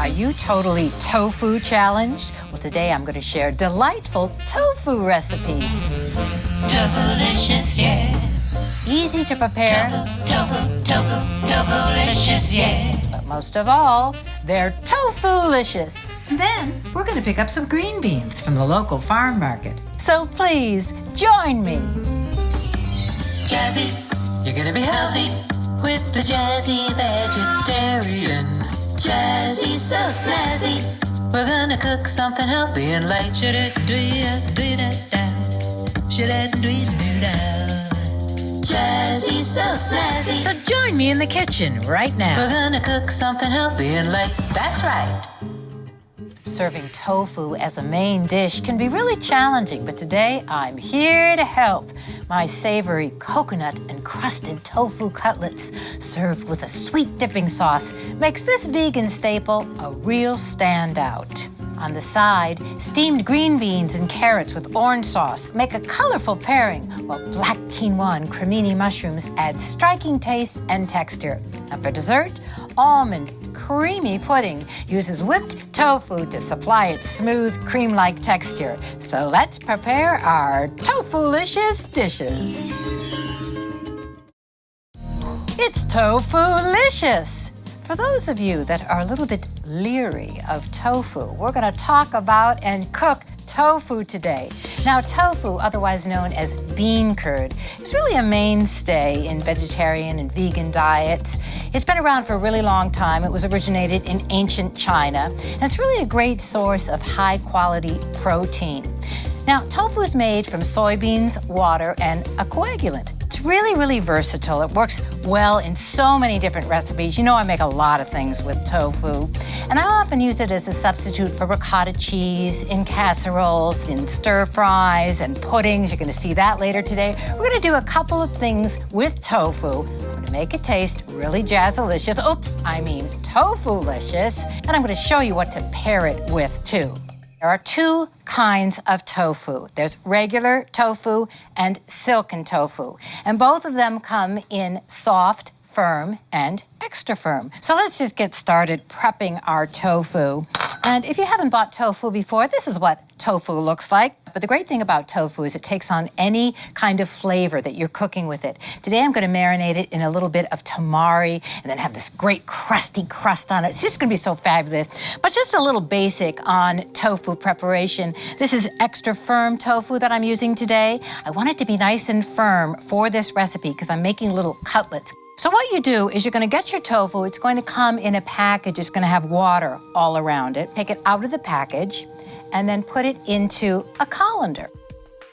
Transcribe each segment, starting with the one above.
Are you totally tofu challenged? Well, today I'm going to share delightful tofu recipes. Tofu-licious, yeah. Easy to prepare. Tofu-licious, yeah. But most of all, they're tofu-licious. And then we're going to pick up some green beans from the local farm market. So please, join me. Jazzy, you're gonna be healthy with the Jazzy Vegetarian. Jazzy, so snazzy. We're gonna cook something healthy and light. Jazzy, so snazzy. So join me in the kitchen right now. We're gonna cook something healthy and light. That's right. Serving tofu as a main dish can be really challenging, but today I'm here to help. My savory coconut encrusted tofu cutlets served with a sweet dipping sauce makes this vegan staple a real standout. On the side, steamed green beans and carrots with orange sauce make a colorful pairing, while black quinoa and crimini mushrooms add striking taste and texture. And for dessert, almond creamy pudding uses whipped tofu to supply its smooth, cream-like texture. So let's prepare our tofu-licious dishes. It's tofu-licious! For those of you that are a little bit leery of tofu, we're going to talk about and cook tofu today. Now, tofu, otherwise known as bean curd, is really a mainstay in vegetarian and vegan diets. It's been around for a really long time. It was originated in ancient China, and it's really a great source of high-quality protein. Now, tofu is made from soybeans, water, and a coagulant. It's really, really versatile. It works well in so many different recipes. You know I make a lot of things with tofu. And I often use it as a substitute for ricotta cheese in casseroles, in stir fries, and puddings. You're going to see that later today. We're going to do a couple of things with tofu. I'm going to make it taste really jazzalicious. Oops, I mean tofu-licious. And I'm going to show you what to pair it with, too. There are two kinds of tofu. There's regular tofu and silken tofu. And both of them come in soft, firm, and extra firm. So let's just get started prepping our tofu. And if you haven't bought tofu before, this is what tofu looks like. But the great thing about tofu is it takes on any kind of flavor that you're cooking with it. Today I'm going to marinate it in a little bit of tamari and then have this great crusty crust on it. It's just going to be so fabulous. But just a little basic on tofu preparation. This is extra firm tofu that I'm using today. I want it to be nice and firm for this recipe because I'm making little cutlets. So what you do is you're going to get your tofu. It's going to come in a package. It's going to have water all around it. Take it out of the package and then put it into a colander.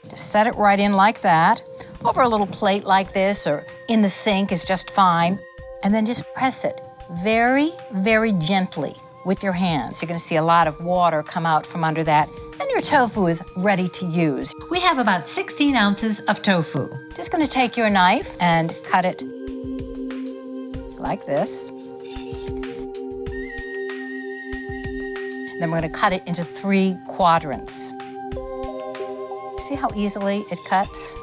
Just set it right in like that. Over a little plate like this or in the sink is just fine. And then just press it very, very gently with your hands. You're going to see a lot of water come out from under that. Then your tofu is ready to use. We have about 16 ounces of tofu. Just going to take your knife and cut it like this. Then we're going to cut it into 3 quadrants. See how easily it cuts?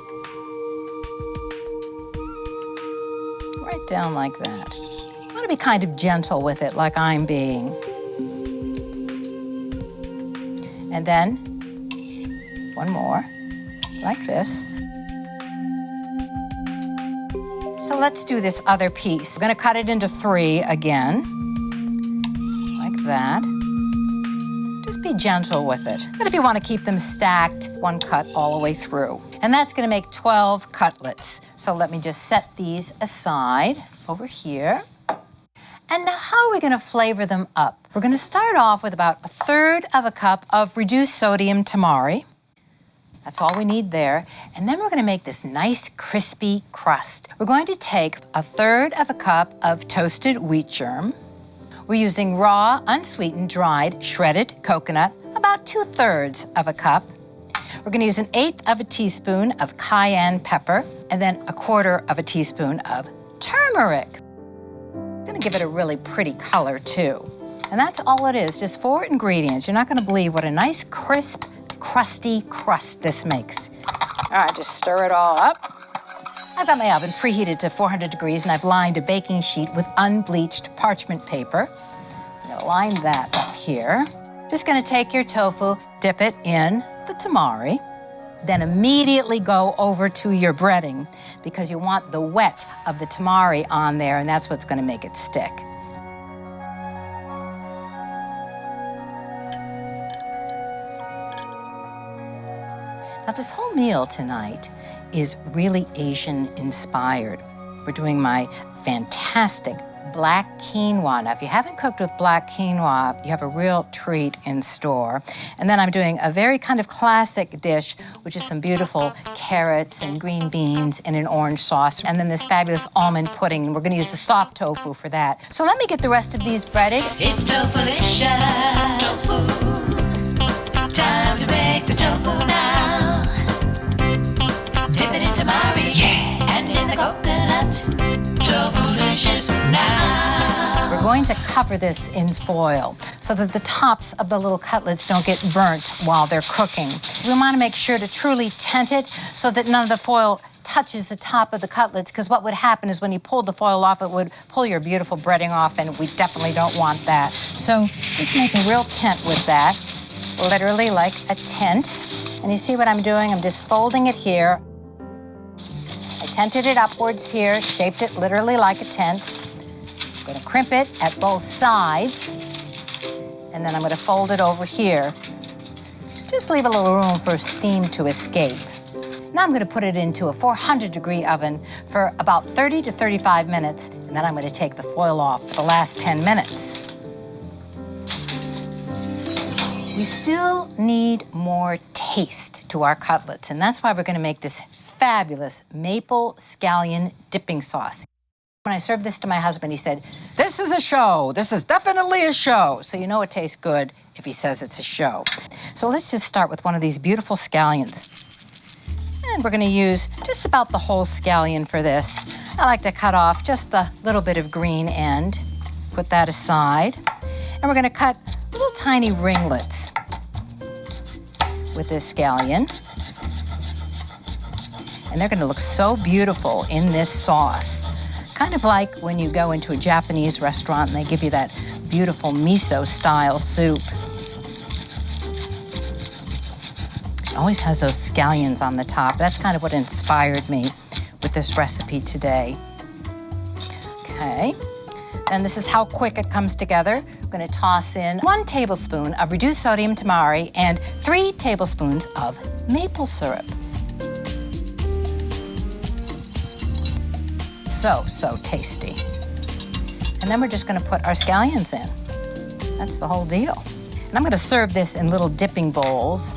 Right down like that. You want to be kind of gentle with it, like I'm being. And then one more, like this. So let's do this other piece. We're going to cut it into 3 again, like that. Just be gentle with it. But if you want to keep them stacked, 1 cut all the way through. And that's going to make 12 cutlets. So let me just set these aside over here. And now how are we going to flavor them up? We're going to start off with about 1/3 cup of reduced sodium tamari. That's all we need there. And then we're going to make this nice crispy crust. We're going to take 1/3 cup of toasted wheat germ. We're using raw, unsweetened, dried, shredded coconut, about 2/3 cup. We're going to use 1/8 teaspoon of cayenne pepper, and then 1/4 teaspoon of turmeric. I'm going to give it a really pretty color, too. And that's all it is, just 4 ingredients. You're not going to believe what a nice, crisp, crusty crust this makes. All right, just stir it all up. I've got my oven preheated to 400 degrees, and I've lined a baking sheet with unbleached parchment paper. So I'm going to line that up here. Just gonna take your tofu, dip it in the tamari, then immediately go over to your breading because you want the wet of the tamari on there, and that's what's gonna make it stick. Now, this whole meal tonight is really Asian inspired. We're doing my fantastic black quinoa. Now, if you haven't cooked with black quinoa, you have a real treat in store. And then I'm doing a very kind of classic dish, which is some beautiful carrots and green beans in an orange sauce. And then this fabulous almond pudding. We're gonna use the soft tofu for that. So let me get the rest of these breaded. It's tofu-licious. Tofu. Time to make the tofu now. Dip it in tamari, yeah, and in the coconut. Tofu-licious now. We're going to cover this in foil so that the tops of the little cutlets don't get burnt while they're cooking. We want to make sure to truly tent it so that none of the foil touches the top of the cutlets, because what would happen is when you pulled the foil off, it would pull your beautiful breading off, and we definitely don't want that. So we can make a real tent with that, literally like a tent. And you see what I'm doing? I'm just folding it here. I tented it upwards here, shaped it literally like a tent. I'm gonna crimp it at both sides, and then I'm gonna fold it over here. Just leave a little room for steam to escape. Now I'm gonna put it into a 400-degree oven for about 30 to 35 minutes, and then I'm gonna take the foil off for the last 10 minutes. We still need more taste to our cutlets, and that's why we're gonna make this fabulous maple scallion dipping sauce. When I served this to my husband, he said, "This is a show. This is definitely a show." So you know it tastes good if he says it's a show. So let's just start with one of these beautiful scallions. And we're gonna use just about the whole scallion for this. I like to cut off just the little bit of green end, put that aside. And we're gonna cut little tiny ringlets with this scallion. And they're gonna look so beautiful in this sauce. Kind of like when you go into a Japanese restaurant and they give you that beautiful miso-style soup. It always has those scallions on the top. That's kind of what inspired me with this recipe today. Okay, and this is how quick it comes together. I'm gonna toss in 1 tablespoon of reduced sodium tamari and 3 tablespoons of maple syrup. So tasty. And then we're just gonna put our scallions in. That's the whole deal. And I'm gonna serve this in little dipping bowls.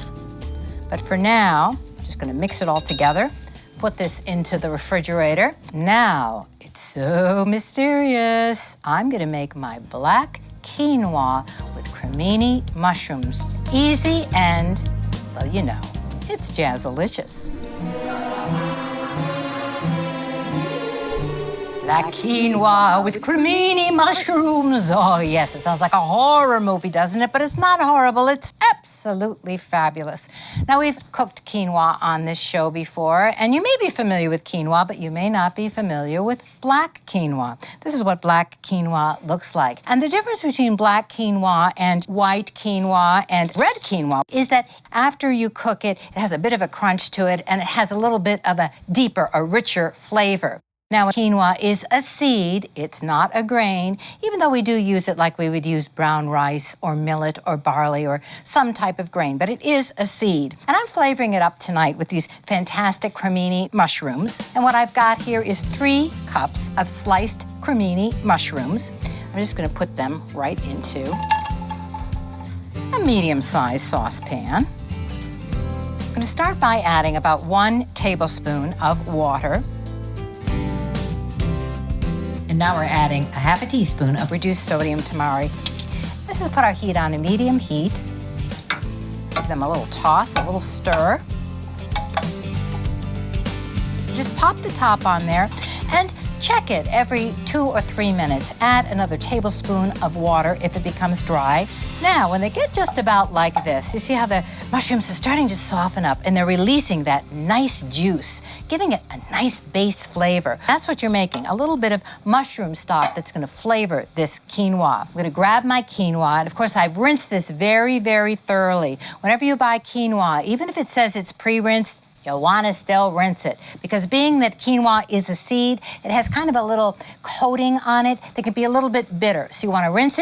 But for now, I'm just gonna mix it all together, put this into the refrigerator. Now, it's so mysterious. I'm gonna make my black quinoa with crimini mushrooms. Easy and, well, you know, it's jazzalicious. Black quinoa with crimini mushrooms. Oh, yes, it sounds like a horror movie, doesn't it? But it's not horrible. It's absolutely fabulous. Now, we've cooked quinoa on this show before, and you may be familiar with quinoa, but you may not be familiar with black quinoa. This is what black quinoa looks like. And the difference between black quinoa and white quinoa and red quinoa is that after you cook it, it has a bit of a crunch to it, and it has a little bit of a deeper, a richer flavor. Now, quinoa is a seed, it's not a grain, even though we do use it like we would use brown rice or millet or barley or some type of grain, but it is a seed. And I'm flavoring it up tonight with these fantastic crimini mushrooms. And what I've got here is 3 cups of sliced crimini mushrooms. I'm just gonna put them right into a medium-sized saucepan. I'm gonna start by adding about 1 tablespoon of water. And now we're adding a half a teaspoon of reduced sodium tamari. Let's just put our heat on a medium heat. Give them a little toss, a little stir. Just pop the top on there and Check it every 2 or 3 minutes. Add another tablespoon of water if it becomes dry. Now, when they get just about like this, you see how the mushrooms are starting to soften up and they're releasing that nice juice, giving it a nice base flavor. That's what you're making, a little bit of mushroom stock that's gonna flavor this quinoa. I'm gonna grab my quinoa, and of course I've rinsed this very, very thoroughly. Whenever you buy quinoa, even if it says it's pre-rinsed, you'll want to still rinse it, because being that quinoa is a seed, it has kind of a little coating on it that can be a little bit bitter. So you want to rinse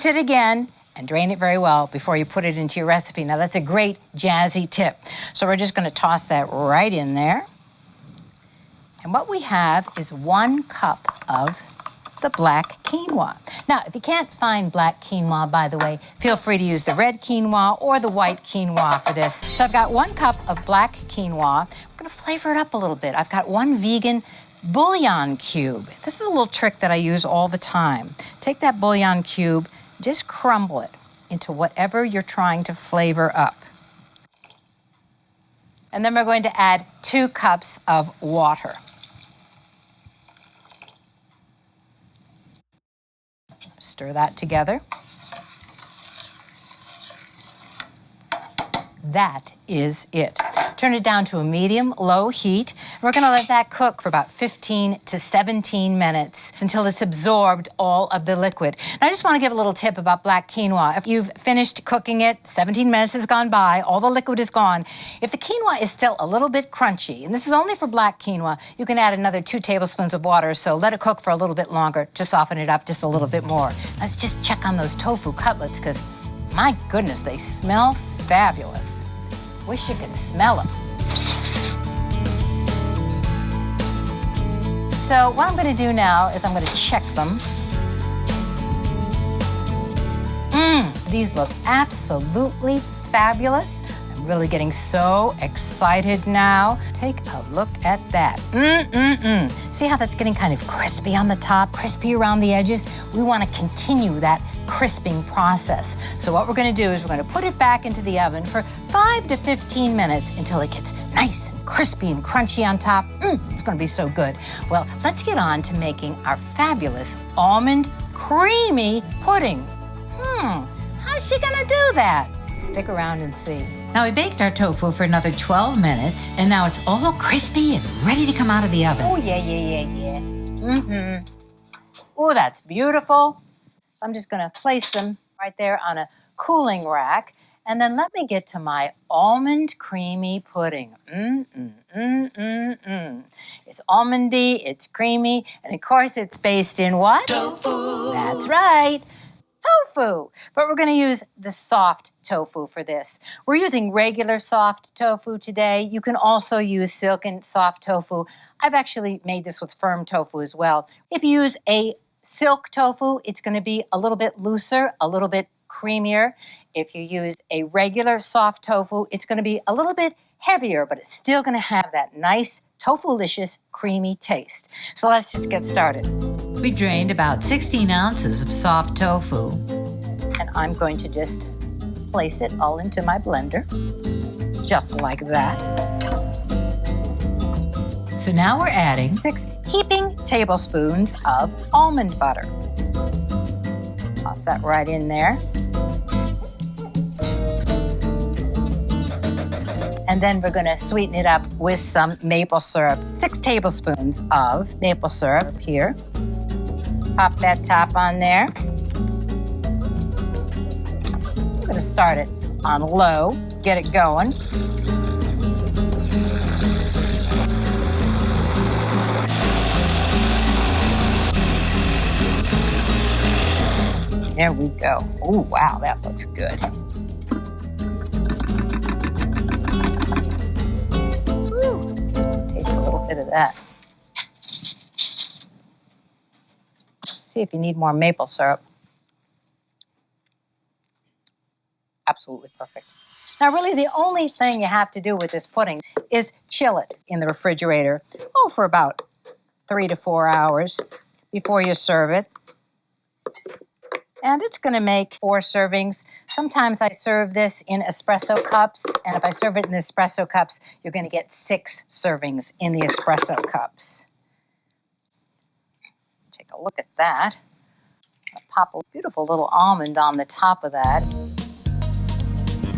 it again, and drain it very well before you put it into your recipe. Now that's a great jazzy tip. So we're just going to toss that right in there. And what we have is 1 cup of the black quinoa. Now, if you can't find black quinoa, by the way, feel free to use the red quinoa or the white quinoa for this. So I've got 1 cup of black quinoa. I'm gonna flavor it up a little bit. I've got 1 vegan bouillon cube. This is a little trick that I use all the time. Take that bouillon cube, just crumble it into whatever you're trying to flavor up. And then we're going to add 2 cups of water. Stir that together. That is it. Turn it down to a medium-low heat. We're gonna let that cook for about 15 to 17 minutes until it's absorbed all of the liquid. And I just wanna give a little tip about black quinoa. If you've finished cooking it, 17 minutes has gone by, all the liquid is gone. If the quinoa is still a little bit crunchy, and this is only for black quinoa, you can add another 2 tablespoons of water, so let it cook for a little bit longer to soften it up just a little bit more. Let's just check on those tofu cutlets, because my goodness, they smell fabulous. Wish you could smell them. So what I'm going to do now is I'm going to check them. These look absolutely fabulous. I'm really getting so excited now. Take a look at that. See how that's getting kind of crispy on the top, crispy around the edges? We want to continue that crisping process. So what we're going to do is we're going to put it back into the oven for 5 to 15 minutes until it gets nice and crispy and crunchy on top. It's going to be so good. Well, let's get on to making our fabulous almond creamy pudding. How's she going to do that? Stick around and see. Now, we baked our tofu for another 12 minutes, and now it's all crispy and ready to come out of the oven. Oh, yeah. Oh, that's beautiful. So I'm just going to place them right there on a cooling rack. And then let me get to my almond creamy pudding. It's almondy, it's creamy, and of course it's based in what? Tofu. That's right. Tofu, but we're going to use the soft tofu for this. We're using regular soft tofu today. You can also use silken soft tofu. I've actually made this with firm tofu as well. If you use a silk tofu, it's going to be a little bit looser, a little bit creamier. If you use a regular soft tofu, it's going to be a little bit heavier, but it's still going to have that nice tofu-licious creamy taste. So let's just get started. We drained about 16 ounces of soft tofu. And I'm going to just place it all into my blender, just like that. So now we're adding 6 heaping tablespoons of almond butter. Toss that right in there. And then we're going to sweeten it up with some maple syrup. 6 tablespoons of maple syrup here. Pop that top on there. We're going to start it on low, get it going. There we go. Oh, wow, that looks good. Ooh, taste a little bit of that. See if you need more maple syrup. Absolutely perfect. Now, really, the only thing you have to do with this pudding is chill it in the refrigerator, for about 3 to 4 hours before you serve it. And it's going to make 4 servings. Sometimes I serve this in espresso cups, and if I serve it in espresso cups, you're going to get 6 servings in the espresso cups. Look at that. I'll pop a beautiful little almond on the top of that.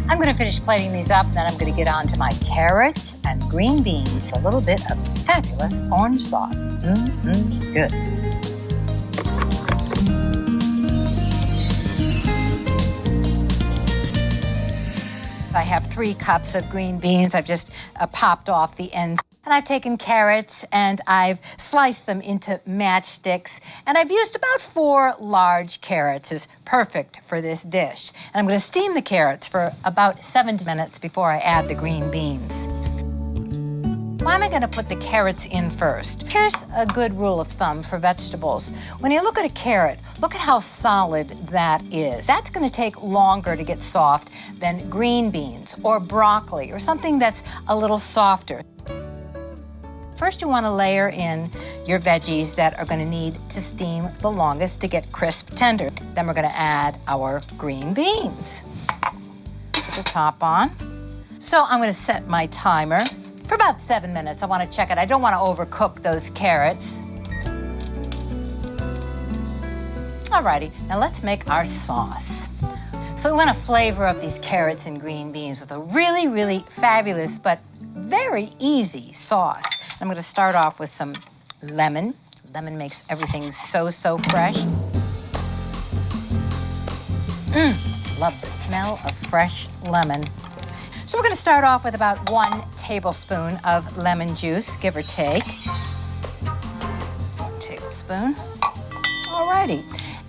I'm going to finish plating these up, and then I'm going to get on to my carrots and green beans, a little bit of fabulous orange sauce. Good. I have 3 cups of green beans. I've just popped off the ends. And I've taken carrots and I've sliced them into matchsticks. And I've used about 4 large carrots is perfect for this dish. And I'm going to steam the carrots for about 7 minutes before I add the green beans. Why am I going to put the carrots in first? Here's a good rule of thumb for vegetables. When you look at a carrot, look at how solid that is. That's going to take longer to get soft than green beans or broccoli or something that's a little softer. First, you want to layer in your veggies that are going to need to steam the longest to get crisp tender. Then we're going to add our green beans. Put the top on. So I'm going to set my timer for about 7 minutes. I want to check it. I don't want to overcook those carrots. Alrighty, now let's make our sauce. So we want to flavor up these carrots and green beans with a really, really fabulous but very easy sauce. I'm going to start off with some lemon. Lemon makes everything so fresh. Love the smell of fresh lemon. So we're going to start off with about 1 tablespoon of lemon juice, give or take. 1 tablespoon. Alrighty.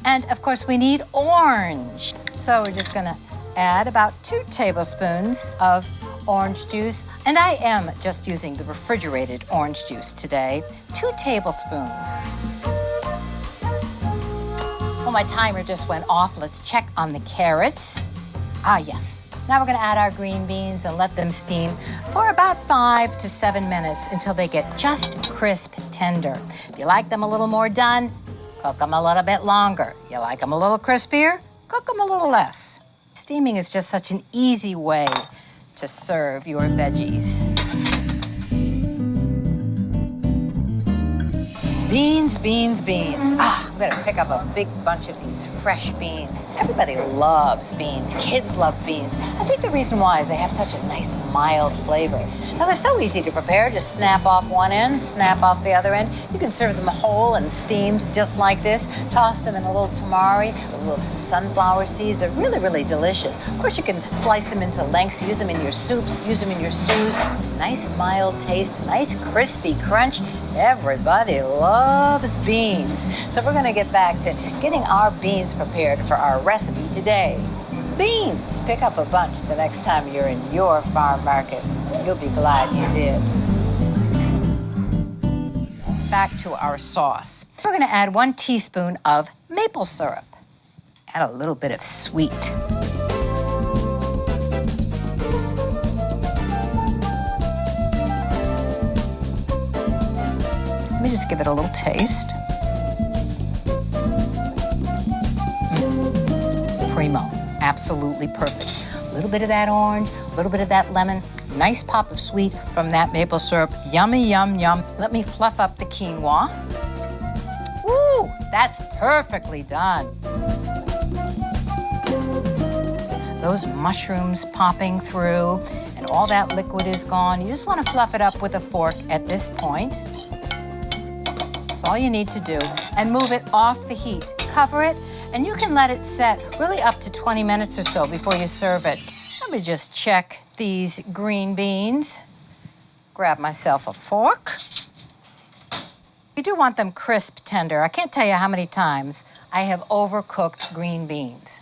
And of course we need orange. So we're just going to add about 2 tablespoons of orange juice. And I am just using the refrigerated orange juice today. 2 tablespoons. Well, my timer just went off. Let's check on the carrots. Ah, yes. Now we're going to add our green beans and let them steam for about 5 to 7 minutes until they get just crisp tender. If you like them a little more done, cook them a little bit longer. You like them a little crispier, cook them a little less. Steaming is just such an easy way to serve your veggies. Beans, beans, beans. I'm gonna pick up a big bunch of these fresh beans. Everybody loves beans. Kids love beans. I think the reason why is they have such a nice, mild flavor. Now, they're so easy to prepare. Just snap off one end, snap off the other end. You can serve them whole and steamed just like this. Toss them in a little tamari, a little sunflower seeds. They're really, really delicious. Of course, you can slice them into lengths, use them in your soups, use them in your stews. Nice, mild taste, nice, crispy crunch. Everybody loves beans. So we're gonna get back to getting our beans prepared for our recipe today. Beans! Pick up a bunch the next time you're in your farm market. You'll be glad you did. Back to our sauce. We're gonna add 1 teaspoon of maple syrup. Add a little bit of sweet. Let me just give it a little taste. Primo, absolutely perfect. A little bit of that orange, a little bit of that lemon, nice pop of sweet from that maple syrup. Yummy, yum, yum. Let me fluff up the quinoa. Woo, that's perfectly done. Those mushrooms popping through and all that liquid is gone. You just want to fluff it up with a fork at this point. That's all you need to do. And move it off the heat. Cover it, and you can let it set really up to 20 minutes or so before you serve it. Let me just check these green beans. Grab myself a fork. You do want them crisp tender. I can't tell you how many times I have overcooked green beans.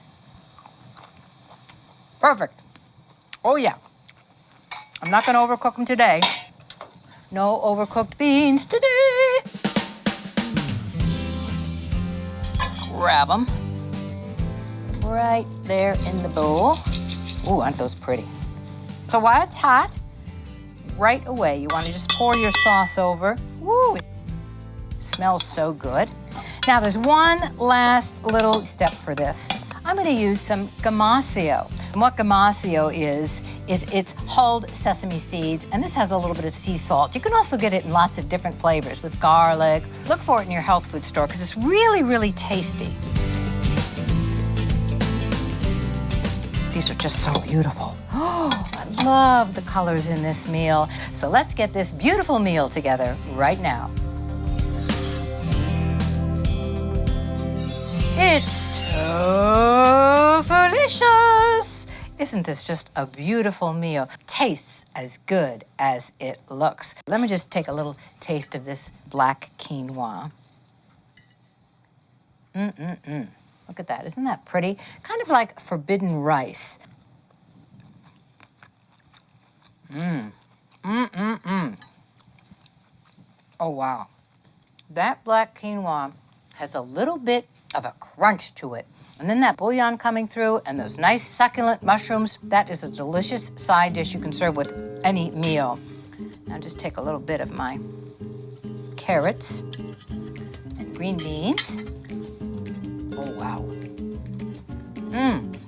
Perfect. Oh yeah. I'm not gonna overcook them today. No overcooked beans today. Grab them. Right there in the bowl. Ooh, aren't those pretty? So while it's hot, right away, you want to just pour your sauce over. Woo, it smells so good. Now there's one last little step for this. I'm going to use some gamasio. And what gamasio is it's hulled sesame seeds, and this has a little bit of sea salt. You can also get it in lots of different flavors with garlic. Look for it in your health food store because it's really, really tasty. These are just so beautiful. Oh, I love the colors in this meal. So let's get this beautiful meal together right now. It's Tofu-licious! Isn't this just a beautiful meal? Tastes as good as it looks. Let me just take a little taste of this black quinoa. Look at that, isn't that pretty? Kind of like forbidden rice. Oh, wow. That black quinoa has a little bit of a crunch to it. And then that bouillon coming through and those nice succulent mushrooms, that is a delicious side dish you can serve with any meal. Now just take a little bit of my carrots and green beans. Oh, wow.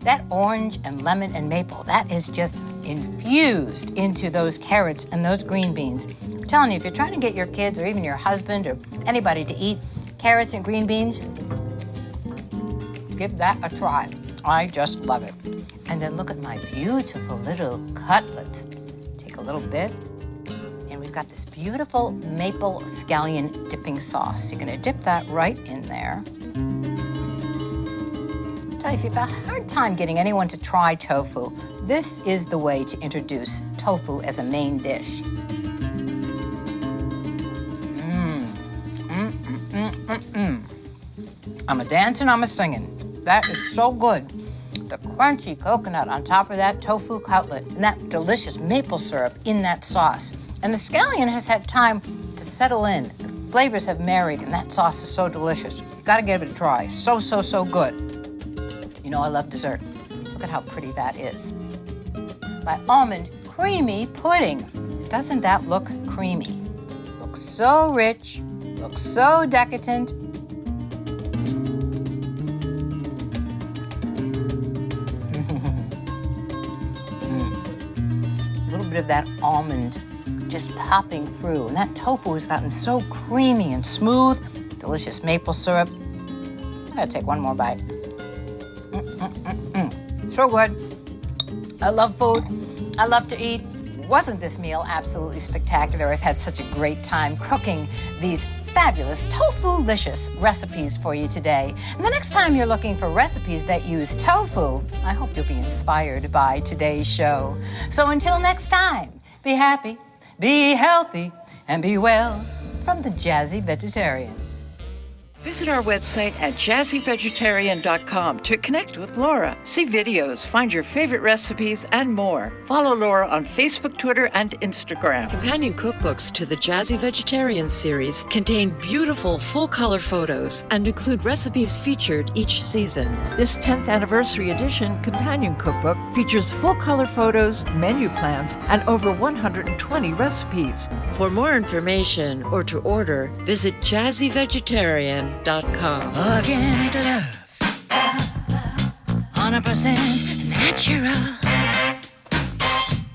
That orange and lemon and maple, that is just infused into those carrots and those green beans. I'm telling you, if you're trying to get your kids or even your husband or anybody to eat carrots and green beans, give that a try. I just love it. And then look at my beautiful little cutlets. Take a little bit, and we've got this beautiful maple scallion dipping sauce. You're gonna dip that right in there. Tell you, if you have a hard time getting anyone to try tofu, this is the way to introduce tofu as a main dish. I'm a dancing, I'm a singing. That is so good. The crunchy coconut on top of that tofu cutlet and that delicious maple syrup in that sauce. And the scallion has had time to settle in. The flavors have married, and that sauce is so delicious. You gotta give it a try. So, so, so good. You know I love dessert. Look at how pretty that is. My almond creamy pudding. Doesn't that look creamy? Looks so rich, looks so decadent. A little bit of that almond just popping through, and that tofu has gotten so creamy and smooth. Delicious maple syrup. I gotta take one more bite. So good. I love food. I love to eat. Wasn't this meal absolutely spectacular? I've had such a great time cooking these fabulous tofu-licious recipes for you today. And the next time you're looking for recipes that use tofu, I hope you'll be inspired by today's show. So until next time, be happy, be healthy, and be well from the Jazzy Vegetarian. Visit our website at jazzyvegetarian.com to connect with Laura, see videos, find your favorite recipes, and more. Follow Laura on Facebook, Twitter, and Instagram. Companion cookbooks to the Jazzy Vegetarian series contain beautiful full-color photos and include recipes featured each season. This 10th anniversary edition companion cookbook features full-color photos, menu plans, and over 120 recipes. For more information or to order, visit jazzyvegetarian.com. Organic love, 100% natural.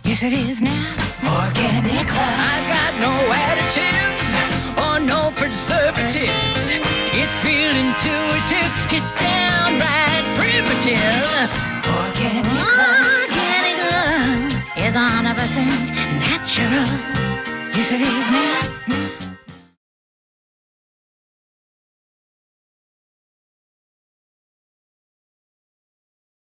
Yes, it is now. Organic love. I've got no additives or no preservatives. It's real intuitive. It's downright primitive. Organic love. Organic love is 100% natural. Yes, it is now.